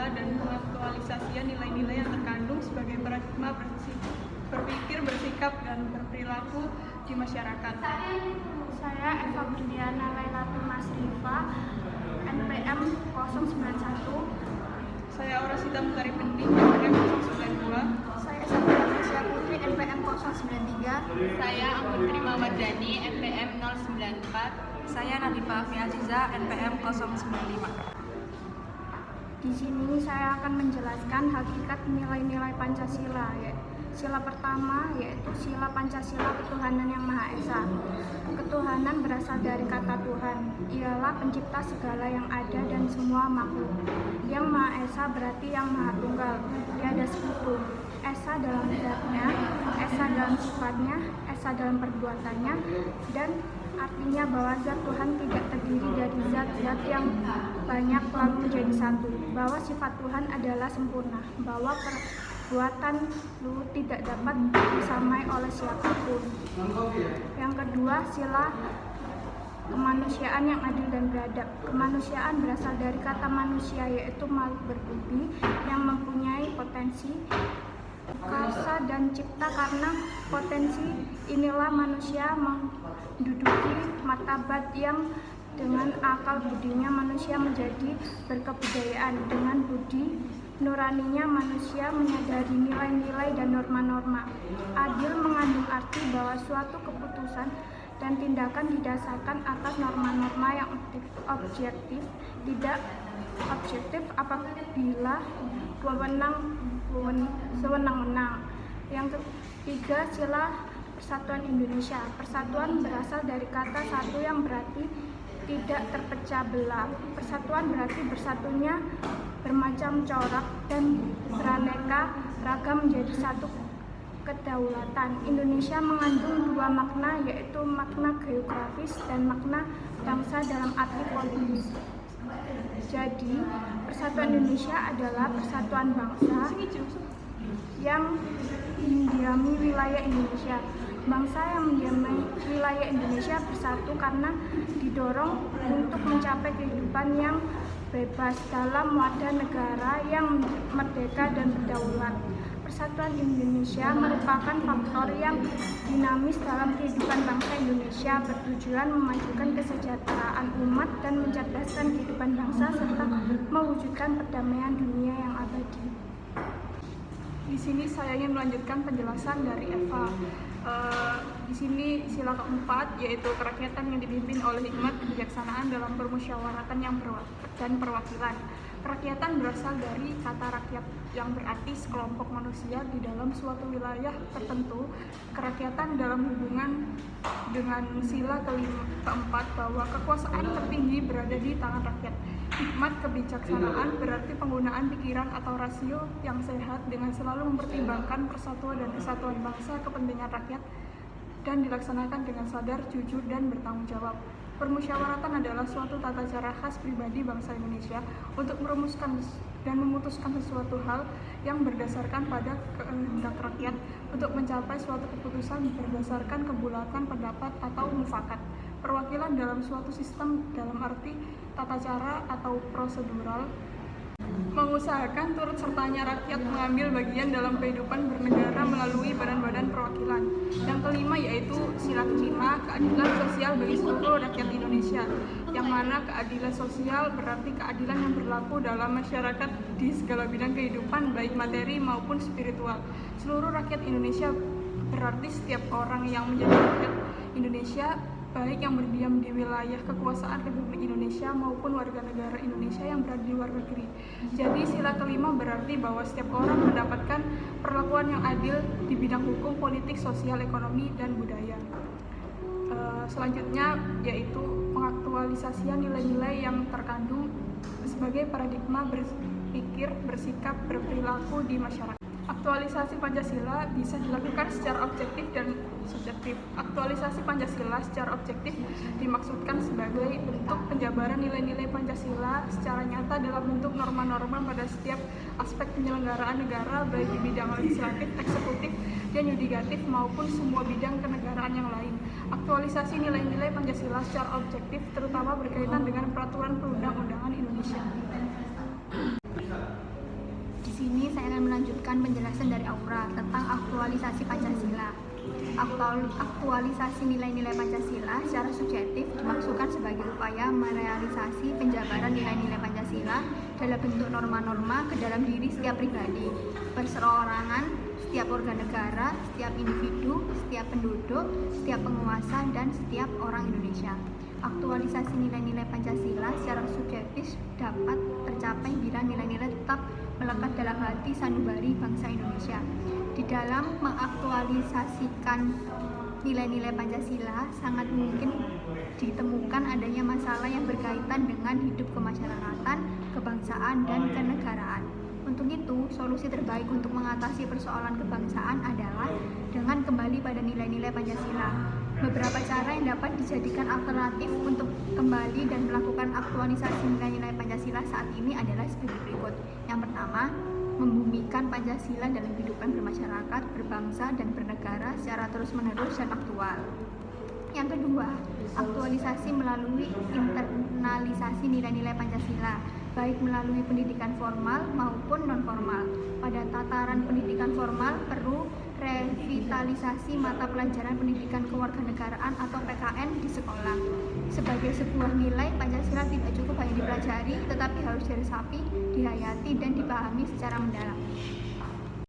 Pancasila dan pengaktualisasian nilai-nilai yang terkandung sebagai paradigma berpikir, bersikap, dan berperilaku di masyarakat. Saya Eva Berliana Lailatul Masrifa, NPM 091. Saya Aurasita Mutari Bening, NPM 092. Saya Sabila Tasya Putri, NPM 093. Saya Anggun Muhammad Dani, NPM 094. Saya Nadifa Afiaziza, NPM 095. Di sini saya akan menjelaskan hakikat nilai-nilai Pancasila. Sila pertama yaitu sila Pancasila ketuhanan yang Maha Esa. Ketuhanan berasal dari kata Tuhan. Ialah pencipta segala yang ada dan semua makhluk. Yang Maha Esa berarti yang Maha Tunggal, tiada sekutu. Esa dalam zatnya, Esa dalam sifatnya, Esa dalam perbuatannya, dan artinya bahwa zat Tuhan tidak terdiri dari zat-zat yang banyak lalu menjadi satu, bahwa sifat Tuhan adalah sempurna, bahwa perbuatan luhur tidak dapat disamai oleh siapapun. Yang kedua, sila kemanusiaan yang adil dan beradab. Kemanusiaan berasal dari kata manusia, yaitu makhluk berbudi yang mempunyai potensi karsa dan cipta. Karena potensi inilah manusia menduduki martabat yang dengan akal budinya manusia menjadi berkebudayaan. Dengan budi nuraninya manusia menyadari nilai-nilai dan norma-norma. Adil mengandung arti bahwa suatu keputusan dan tindakan didasarkan atas norma-norma yang objektif, tidak objektif apabila sewenang-wenang. Yang ketiga, sila persatuan Indonesia. Persatuan berasal dari kata satu yang berarti tidak terpecah belah. Persatuan berarti bersatunya bermacam corak dan beraneka ragam menjadi satu kedaulatan. Indonesia mengandung dua makna, yaitu makna geografis dan makna bangsa dalam arti politis. Jadi, persatuan Indonesia adalah persatuan bangsa yang mendiami wilayah Indonesia. Bangsa yang mendiami wilayah Indonesia bersatu karena didorong untuk mencapai kehidupan yang bebas dalam wadah negara yang merdeka dan berdaulat. Persatuan Indonesia merupakan faktor yang dinamis dalam kehidupan bangsa Indonesia, bertujuan memajukan kesejahteraan umat dan mencerdaskan kehidupan bangsa serta mewujudkan perdamaian dunia yang abadi. Di sini saya ingin melanjutkan penjelasan dari Eva. Di sini sila keempat yaitu kerakyatan yang dipimpin oleh hikmat kebijaksanaan dalam permusyawaratan dan perwakilan. Kerakyatan berasal dari kata rakyat yang berarti sekelompok manusia di dalam suatu wilayah tertentu. Kerakyatan dalam hubungan dengan sila keempat bahwa kekuasaan tertinggi berada di tangan rakyat. Hikmat kebijaksanaan berarti penggunaan pikiran atau rasio yang sehat dengan selalu mempertimbangkan persatuan dan kesatuan bangsa, kepentingan rakyat, dan dilaksanakan dengan sadar, jujur, dan bertanggung jawab. Permusyawaratan adalah suatu tata cara khas pribadi bangsa Indonesia untuk merumuskan dan memutuskan sesuatu hal yang berdasarkan pada kehendak rakyat untuk mencapai suatu keputusan berdasarkan kebulatan pendapat atau mufakat. Perwakilan dalam suatu sistem dalam arti tata cara atau prosedural mengusahakan turut sertanya rakyat mengambil bagian dalam kehidupan bernegara melalui badan-badan perwakilan. Yang kelima yaitu sila kelima, keadilan sosial bagi seluruh rakyat Indonesia, yang mana keadilan sosial berarti keadilan yang berlaku dalam masyarakat di segala bidang kehidupan baik materi maupun spiritual. Seluruh rakyat Indonesia berarti setiap orang yang menjadi rakyat Indonesia, baik yang berdiam di wilayah kekuasaan Republik Indonesia maupun warga negara Indonesia yang berada di luar negeri. Jadi sila kelima berarti bahwa setiap orang mendapatkan perlakuan yang adil di bidang hukum, politik, sosial, ekonomi, dan budaya. Selanjutnya yaitu pengaktualisasian nilai-nilai yang terkandung sebagai paradigma berpikir, bersikap, berperilaku di masyarakat. Aktualisasi Pancasila bisa dilakukan secara objektif dan subjektif. Aktualisasi Pancasila secara objektif dimaksudkan sebagai bentuk penjabaran nilai-nilai Pancasila secara nyata dalam bentuk norma-norma pada setiap aspek penyelenggaraan negara, baik di bidang legislatif, eksekutif, dan yudikatif maupun semua bidang kenegaraan yang lain. Aktualisasi nilai-nilai Pancasila secara objektif terutama berkaitan dengan peraturan perundang-undangan Indonesia. sini saya akan melanjutkan penjelasan dari Aura tentang aktualisasi Pancasila. Aktualisasi nilai-nilai Pancasila secara subjektif dimaksudkan sebagai upaya merealisasi penjabaran nilai-nilai Pancasila dalam bentuk norma-norma ke dalam diri setiap pribadi, perseorangan, setiap organ negara, setiap individu, setiap penduduk, setiap penguasa, dan setiap orang Indonesia. Aktualisasi nilai-nilai Pancasila secara subjektif dapat tercapai bila nilai-nilai tetap melekat dalam hati sanubari bangsa Indonesia. Di dalam mengaktualisasikan nilai-nilai Pancasila, sangat mungkin ditemukan adanya masalah yang berkaitan dengan hidup kemasyarakatan, kebangsaan, dan kenegaraan. Untuk itu, solusi terbaik untuk mengatasi persoalan kebangsaan adalah dengan kembali pada nilai-nilai Pancasila. Beberapa cara yang dapat dijadikan alternatif untuk kembali dan melakukan aktualisasi nilai-nilai Pancasila saat ini adalah sebagai berikut. Yang pertama, membumikan Pancasila dalam kehidupan bermasyarakat, berbangsa, dan bernegara secara terus-menerus dan aktual. Yang kedua, aktualisasi melalui internalisasi nilai-nilai Pancasila, baik melalui pendidikan formal maupun non-formal. Pada tataran pendidikan formal, perlu revitalisasi mata pelajaran pendidikan kewarganegaraan atau PKN di sekolah. Sebagai sebuah nilai, Pancasila tidak cukup hanya dipelajari, tetapi harus diresapi, dihayati, dan dipahami secara mendalam.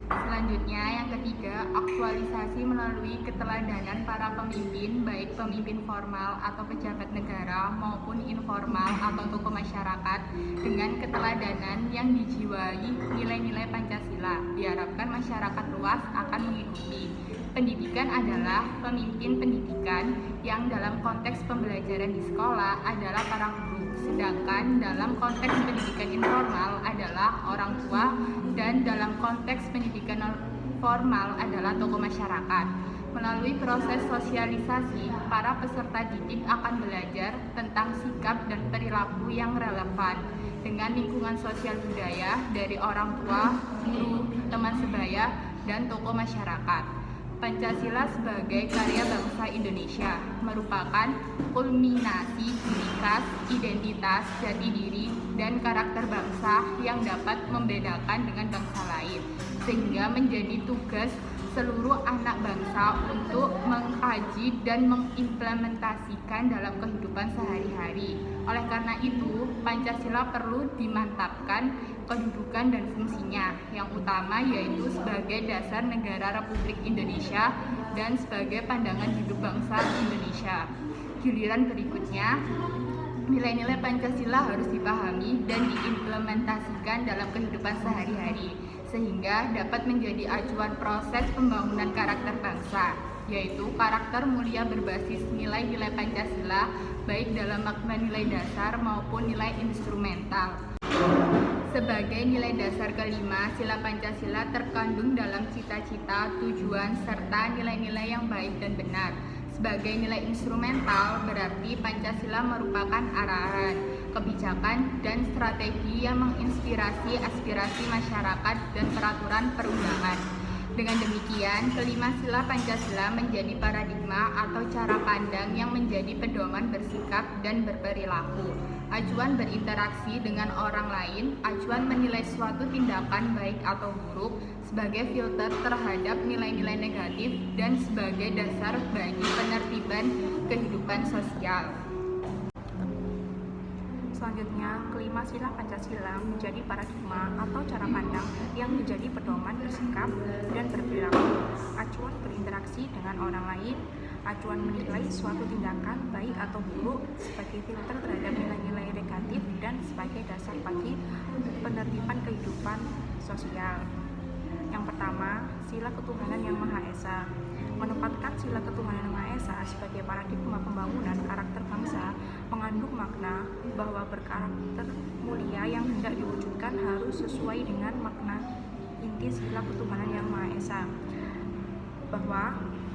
Selanjutnya, yang ketiga, aktualisasi melalui keteladanan para pemimpin, baik pemimpin formal atau pejabat negara maupun informal atau tokoh masyarakat, dengan keteladanan yang dijiwai nilai-nilai Pancasila. Diharapkan masyarakat luas akan mengikuti. Pendidikan adalah pemimpin pendidikan yang dalam konteks pembelajaran di sekolah adalah para guru, sedangkan dalam konteks pendidikan informal adalah orang tua, dan dalam konteks pendidikan non formal adalah tokoh masyarakat. Melalui proses sosialisasi, para peserta didik akan belajar tentang sikap dan perilaku yang relevan dengan lingkungan sosial budaya dari orang tua, guru, teman sebaya, dan tokoh masyarakat. Pancasila sebagai karya bangsa Indonesia merupakan kulminasi ciri khas, identitas, jati diri, dan karakter bangsa yang dapat membedakan dengan bangsa lain, sehingga menjadi tugas seluruh anak bangsa untuk mengkaji dan mengimplementasikan dalam kehidupan sehari-hari. Oleh karena itu, Pancasila perlu dimantapkan kedudukan dan fungsinya yang utama, yaitu sebagai dasar negara Republik Indonesia dan sebagai pandangan hidup bangsa Indonesia. Giliran berikutnya, nilai-nilai Pancasila harus dipahami dan diimplementasikan dalam kehidupan sehari-hari, sehingga dapat menjadi acuan proses pembangunan karakter bangsa, yaitu karakter mulia berbasis nilai-nilai Pancasila, baik dalam makna nilai dasar maupun nilai instrumental. Sebagai nilai dasar kelima, sila Pancasila terkandung dalam cita-cita, tujuan, serta nilai-nilai yang baik dan benar. Sebagai nilai instrumental, berarti Pancasila merupakan arahan, kebijakan, dan strategi yang menginspirasi aspirasi masyarakat dan peraturan perundangan. Dengan demikian, kelima sila Pancasila menjadi paradigma atau cara pandang yang menjadi pedoman bersikap dan berperilaku, acuan berinteraksi dengan orang lain, acuan menilai suatu tindakan baik atau buruk, sebagai filter terhadap nilai-nilai negatif, dan sebagai dasar bagi penertiban kehidupan sosial. Selanjutnya, kelima sila Pancasila menjadi paradigma atau cara pandang yang menjadi pedoman bersikap dan berperilaku, acuan berinteraksi dengan orang lain, acuan menilai suatu tindakan baik atau buruk sebagai filter terhadap nilai-nilai negatif, dan sebagai dasar bagi penertiban kehidupan sosial. Yang pertama, sila ketuhanan yang Maha Esa. Menempatkan sila ketuhanan yang Maha Esa sebagai paradigma pembangunan karakter bangsa mengandung makna bahwa berkarakter mulia yang hendak diwujudkan harus sesuai dengan makna inti sila ketuhanan yang Maha Esa, bahwa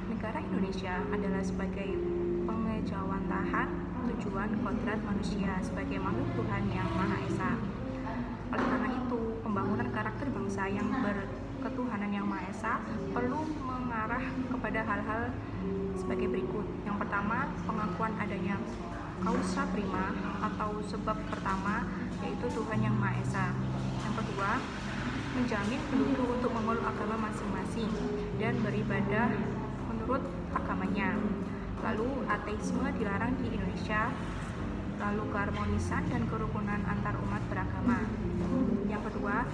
negara Indonesia adalah sebagai pengejawantahan tujuan kodrat manusia sebagai makhluk Tuhan yang Maha Esa. Oleh karena itu, pembangunan karakter bangsa yang berketuhanan yang Maha Esa perlu mengarah kepada hal-hal sebagai berikut. Yang pertama, pengakuan adanya causa prima atau sebab pertama, yaitu Tuhan yang Maha Esa. Yang kedua, menjamin penduduk untuk memeluk agama masing-masing dan beribadah menurut agamanya. Lalu ateisme dilarang di Indonesia. Lalu keharmonisan dan kerukunan antar umat beragama. Yang kedua,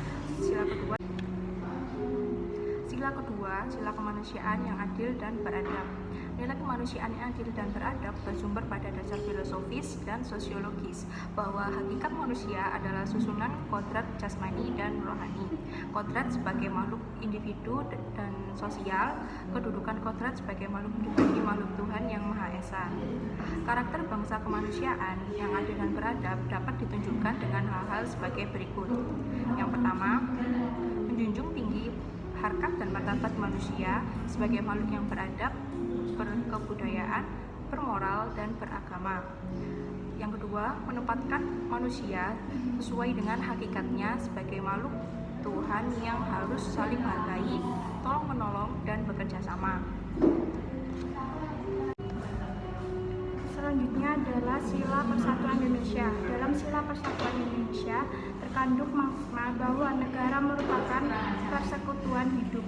sila kemanusiaan yang adil dan beradab. Nilai kemanusiaan yang adil dan beradab bersumber pada dasar filosofis dan sosiologis bahwa hakikat manusia adalah susunan kodrat jasmani dan rohani. Kodrat sebagai makhluk individu dan sosial, kedudukan kodrat sebagai makhluk pribadi makhluk Tuhan yang Maha Esa. Karakter bangsa kemanusiaan yang adil dan beradab dapat ditunjukkan dengan hal-hal sebagai berikut. Yang pertama, menjunjung tinggi harkat dan martabat manusia sebagai makhluk yang beradab, berkebudayaan, bermoral, dan beragama. Yang kedua, menempatkan manusia sesuai dengan hakikatnya sebagai makhluk Tuhan yang harus saling menghargai, tolong-menolong, dan bekerja sama. Selanjutnya adalah Sila Persatuan Indonesia. Dalam Sila Persatuan Indonesia terkandung makna bahwa negara merupakan persekutuan hidup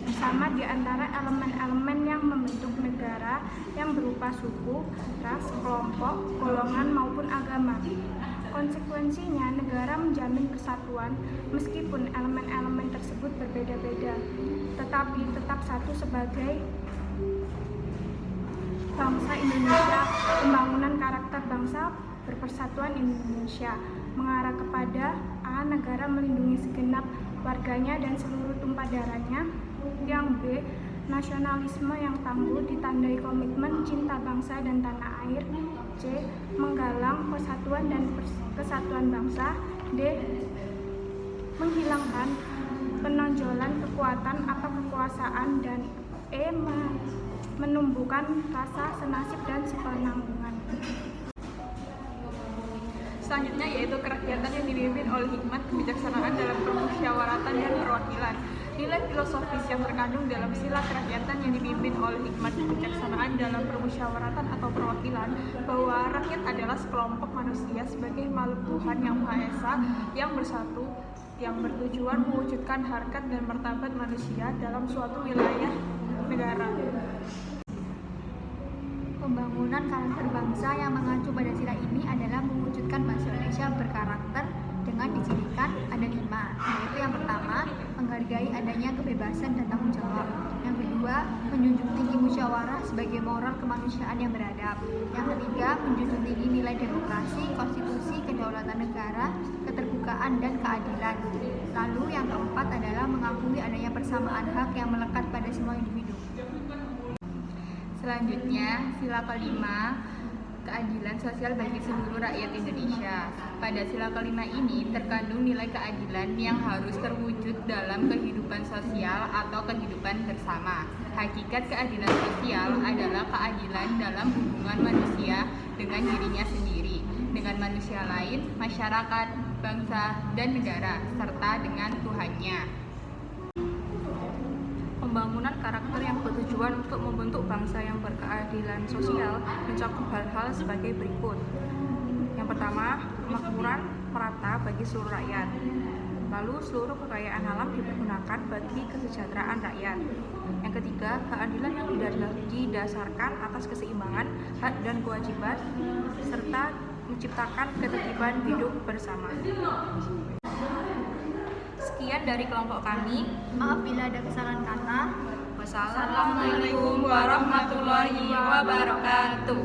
bersama di antara elemen-elemen yang membentuk negara yang berupa suku, ras, kelompok, golongan maupun agama. Konsekuensinya, negara menjamin persatuan meskipun elemen-elemen tersebut berbeda-beda, tetapi tetap satu sebagai bangsa Indonesia. Pembangunan karakter bangsa berpersatuan Indonesia mengarah kepada A. Negara melindungi segenap warganya dan seluruh tumpah darahnya. Yang B. Nasionalisme yang tangguh ditandai komitmen cinta bangsa dan tanah air. C. Menggalang persatuan dan kesatuan bangsa. D. Menghilangkan penonjolan kekuatan atau kekuasaan. Dan E. Menumbuhkan rasa senasib dan sepenanggungan. Selanjutnya yaitu kerakyatan yang dipimpin oleh hikmat kebijaksanaan dalam permusyawaratan dan perwakilan. Nilai filosofis yang terkandung dalam sila kerakyatan yang dipimpin oleh hikmat kebijaksanaan dalam permusyawaratan atau perwakilan bahwa rakyat adalah sekelompok manusia sebagai makhluk Tuhan yang Maha Esa yang bersatu, yang bertujuan mewujudkan harkat dan martabat manusia dalam suatu wilayah negara. Pembangunan karakter bangsa yang mengacu pada sila ini adalah mewujudkan bangsa Indonesia berkarakter dengan dicirikan ada 5, yaitu yang pertama, menghargai adanya kebebasan dan tanggung jawab. Yang kedua, menjunjung tinggi musyawarah sebagai moral kemanusiaan yang beradab. Yang ketiga, menjunjung tinggi nilai demokrasi, konstitusi, kedaulatan negara, keterbukaan, dan keadilan. Lalu yang keempat adalah mengakui adanya persamaan hak yang melekat pada semua individu. Selanjutnya, sila kelima, keadilan sosial bagi seluruh rakyat Indonesia. Pada sila kelima ini terkandung nilai keadilan yang harus terwujud dalam kehidupan sosial atau kehidupan bersama. Hakikat keadilan sosial adalah keadilan dalam hubungan manusia dengan dirinya sendiri, dengan manusia lain, masyarakat, bangsa, dan negara, serta dengan Tuhannya. Pembangunan karakter yang bertujuan untuk membentuk bangsa yang berkeadilan sosial mencakup hal-hal sebagai berikut. Yang pertama, kemakmuran merata bagi seluruh rakyat. Lalu, seluruh kekayaan alam dipergunakan bagi kesejahteraan rakyat. Yang ketiga, keadilan yang didasarkan atas keseimbangan hak dan kewajiban serta menciptakan ketertiban hidup bersama. Sekian dari kelompok kami. Maaf bila ada kesalahan kata. Wassalamualaikum warahmatullahi wabarakatuh.